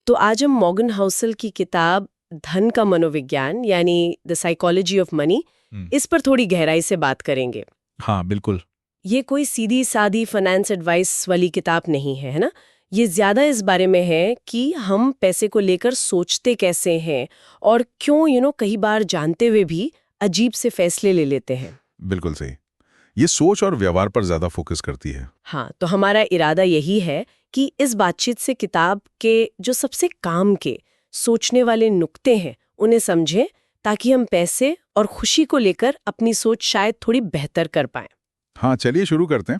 तो आज हम मॉर्गन हाउसल की किताब धन का मनोविज्ञान यानी द साइकोलॉजी ऑफ मनी हम्म, इस पर थोड़ी गहराई से बात करेंगे। हाँ बिल्कुल। ये कोई सीधी सादी फाइनेंस एडवाइस वाली किताब नहीं है ना। ये ज्यादा इस बारे में है कि हम पैसे को लेकर सोचते कैसे हैं और क्यों कई बार जानते हुए भी अजीब से फैसले ले लेते हैं। बिल्कुल सही। ये सोच और व्यवहार पर ज्यादा फोकस करती है। हाँ, तो हमारा इरादा यही है कि इस बातचीत से किताब के जो सबसे काम के सोचने वाले नुक्ते हैं उन्हें समझें, ताकि हम पैसे और खुशी को लेकर अपनी सोच शायद थोड़ी बेहतर कर पाएं। हाँ, चलिए शुरू करते हैं।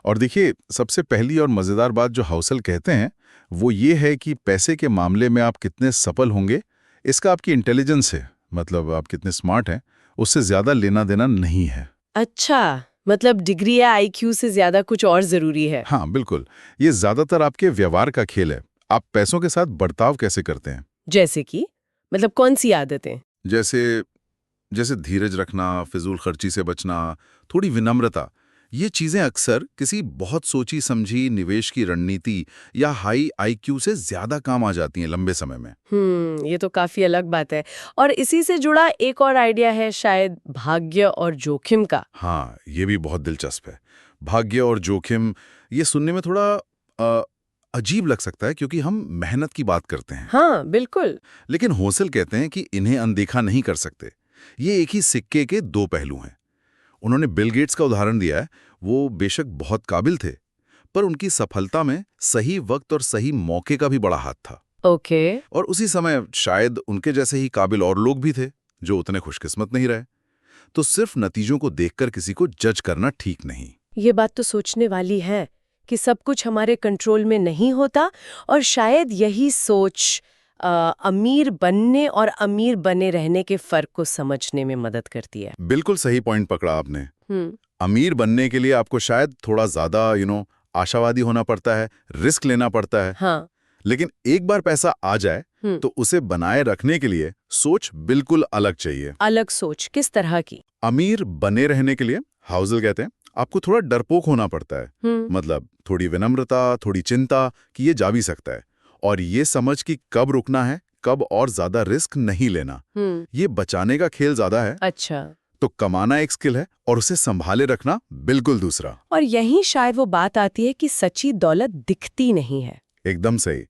और देखिए, सबसे पहली और मजेदार बात जो हाउसल कहते हैं वो ये है कि पैसे के मामले में आप कितने सफल होंगे, इसका आपकी इंटेलिजेंस है, मतलब आप कितने स्मार्ट हैं, उससे ज्यादा लेना देना नहीं है। अच्छा, मतलब डिग्री या आईक्यू से ज्यादा कुछ और जरूरी है। हाँ बिल्कुल। ये ज्यादातर आपके व्यवहार का खेल है। आप पैसों के साथ बर्ताव कैसे करते हैं। जैसे कि मतलब कौन सी आदतें? जैसे जैसे धीरज रखना, फिजूल खर्ची से बचना, थोड़ी विनम्रता, ये चीजें अक्सर किसी बहुत सोची समझी निवेश की रणनीति या हाई आईक्यू से ज्यादा काम आ जाती हैं लंबे समय में। ये तो काफी अलग बात है। और इसी से जुड़ा एक और आइडिया है शायद भाग्य और जोखिम का। हाँ, ये भी बहुत दिलचस्प है। भाग्य और जोखिम, ये सुनने में थोड़ा अजीब लग सकता है क्योंकि हम मेहनत की बात करते हैं। हाँ बिल्कुल। लेकिन होसल कहते हैं कि इन्हें अनदेखा नहीं कर सकते। ये एक ही सिक्के के दो पहलू हैं। उन्होंने बिल गेट्स का उदाहरण दिया है। वो बेशक बहुत काबिल थे, पर उनकी सफलता में सही वक्त और सही मौके का भी बड़ा हाथ था। ओके। और उसी समय शायद उनके जैसे ही काबिल और लोग भी थे जो उतने खुशकिस्मत नहीं रहे। तो सिर्फ नतीजों को देखकर किसी को जज करना ठीक नहीं। ये बात तो सोचने वाली है कि सब कुछ हमारे कंट्रोल में नहीं होता, और शायद यही सोच अमीर बनने और अमीर बने रहने के फर्क को समझने में मदद करती है। बिल्कुल सही पॉइंट पकड़ा आपने। हम्म। अमीर बनने के लिए आपको शायद थोड़ा ज्यादा आशावादी होना पड़ता है, रिस्क लेना पड़ता है। हाँ। लेकिन एक बार पैसा आ जाए हम्म। तो उसे बनाए रखने के लिए सोच बिल्कुल अलग चाहिए। अलग सोच किस तरह की? अमीर बने रहने के लिए हाउसल कहते हैं आपको थोड़ा डरपोक होना पड़ता है। हम्म। मतलब थोड़ी विनम्रता, थोड़ी चिंता कि ये जा भी सकता है, और ये समझ कि कब रुकना है, कब और ज्यादा रिस्क नहीं लेना। ये बचाने का खेल ज्यादा है। अच्छा। तो कमाना एक स्किल है और उसे संभाले रखना बिल्कुल दूसरा। और यहीं शायद वो बात आती है कि सच्ची दौलत दिखती नहीं है। एकदम सही।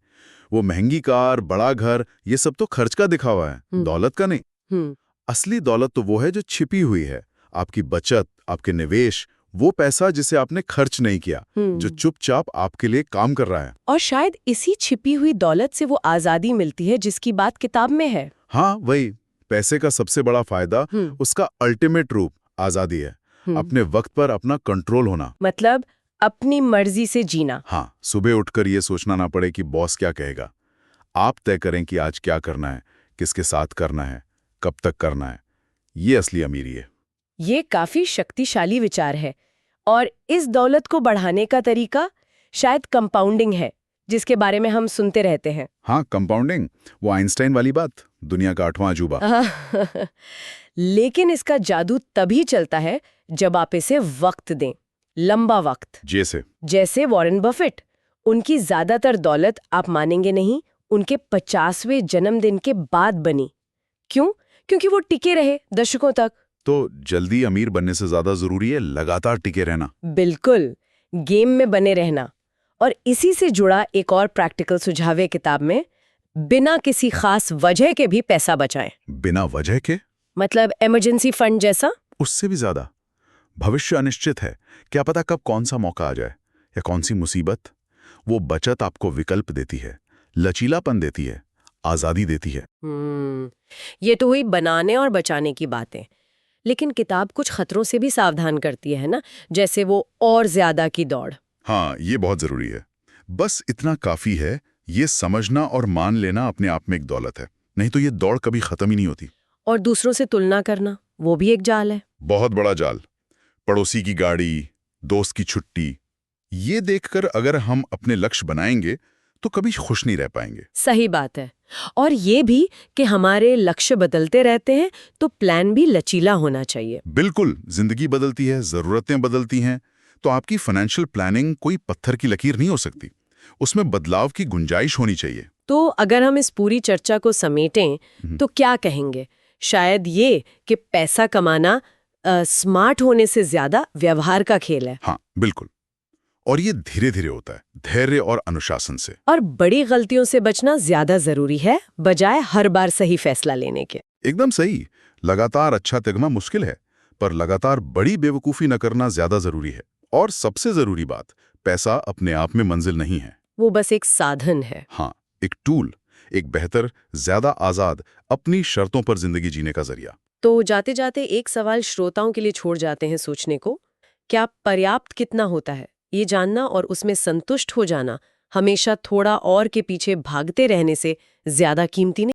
वो महंगी कार, बड़ा घर, ये सब तो खर्च का दिखावा है, दौलत का नहीं। हम्म। असली दौलत तो वो है जो छिपी हुई है, आपकी बचत, आपके निवेश, वो पैसा जिसे आपने खर्च नहीं किया, जो चुपचाप आपके लिए काम कर रहा है। और शायद इसी छिपी हुई दौलत से वो आजादी मिलती है जिसकी बात किताब में है। हाँ वही, पैसे का सबसे बड़ा फायदा उसका अल्टीमेट रूप आजादी है। अपने वक्त पर अपना कंट्रोल होना। मतलब अपनी मर्जी से जीना। हाँ, सुबह उठकर ये सोचना ना पड़े कि बॉस क्या कहेगा। आप तय करें कि आज क्या करना है, किसके साथ करना है, कब तक करना है। ये असली अमीरी है। ये काफी शक्तिशाली विचार है। और इस दौलत को बढ़ाने का तरीका शायद कंपाउंडिंग है, जिसके बारे में हम सुनते रहते हैं। हाँ, कंपाउंडिंग, वो आइंस्टाइन वाली बात, दुनिया का 8वां अजूबा। लेकिन इसका जादू तभी चलता है जब आप इसे वक्त दें, लंबा वक्त। जैसे वॉरेन बफेट, उनकी ज्यादातर दौलत आप मानेंगे नहीं, उनके 50वें जन्मदिन के बाद बनी। क्यों? क्योंकि वो टिके रहे दशकों तक। तो जल्दी अमीर बनने से ज्यादा जरूरी है लगातार टिके रहना। बिल्कुल, गेम में बने रहना। और इसी से जुड़ा एक और प्रैक्टिकल सुझाव है किताब में, बिना किसी खास वजह के भी पैसा बचाएं। बिना वजह के? मतलब इमरजेंसी फंड जैसा? उससे भी ज्यादा। भविष्य अनिश्चित है, क्या पता कब कौन सा मौका आ जाए या कौन सी मुसीबत। वो बचत आपको विकल्प देती है, लचीलापन देती है, आजादी देती है। ये तो हुई बनाने और बचाने की बातें। लेकिन किताब कुछ खतरों से भी सावधान करती है ना, जैसे वो और ज्यादा की दौड़। हाँ, ये बहुत जरूरी है। बस इतना काफी है, ये समझना और मान लेना अपने आप में एक दौलत है, नहीं तो ये दौड़ कभी खत्म ही नहीं होती। और दूसरों से तुलना करना, वो भी एक जाल है। बहुत बड़ा जाल। पड़ोसी की गाड़ी, दोस्त की छुट्टी, ये देखकर अगर हम अपने लक्ष्य बनाएंगे तो कभी खुश नहीं रह पाएंगे। सही बात है। और ये भी कि हमारे लक्ष्य बदलते रहते हैं, तो प्लान भी लचीला होना चाहिए। बिल्कुल, जिंदगी बदलती है, जरूरतें बदलती हैं, तो आपकी फाइनेंशियल प्लानिंग कोई पत्थर की लकीर नहीं हो सकती। उसमें बदलाव की गुंजाइश होनी चाहिए। तो अगर हम इस पूरी चर्चा को समेटें तो क्या कहेंगे? शायद ये कि पैसा कमाना स्मार्ट होने से ज्यादा व्यवहार का खेल है। हाँ, बिल्कुल। और ये धीरे धीरे होता है, धैर्य और अनुशासन से। और बड़ी गलतियों से बचना ज्यादा जरूरी है, बजाय हर बार सही फैसला लेने के। एकदम सही। लगातार अच्छा तिगमा मुश्किल है, पर लगातार बड़ी बेवकूफ़ी न करना ज्यादा जरूरी है। और सबसे जरूरी बात, पैसा अपने आप में मंजिल नहीं है। वो बस एक साधन है। हाँ, एक टूल, एक बेहतर, ज्यादा आजाद, अपनी शर्तों पर जिंदगी जीने का जरिया। तो जाते जाते एक सवाल श्रोताओं के लिए छोड़ जाते हैं सोचने को। क्या पर्याप्त कितना होता है, ये जानना और उसमें संतुष्ट हो जाना हमेशा थोड़ा और के पीछे भागते रहने से ज्यादा कीमती नहीं?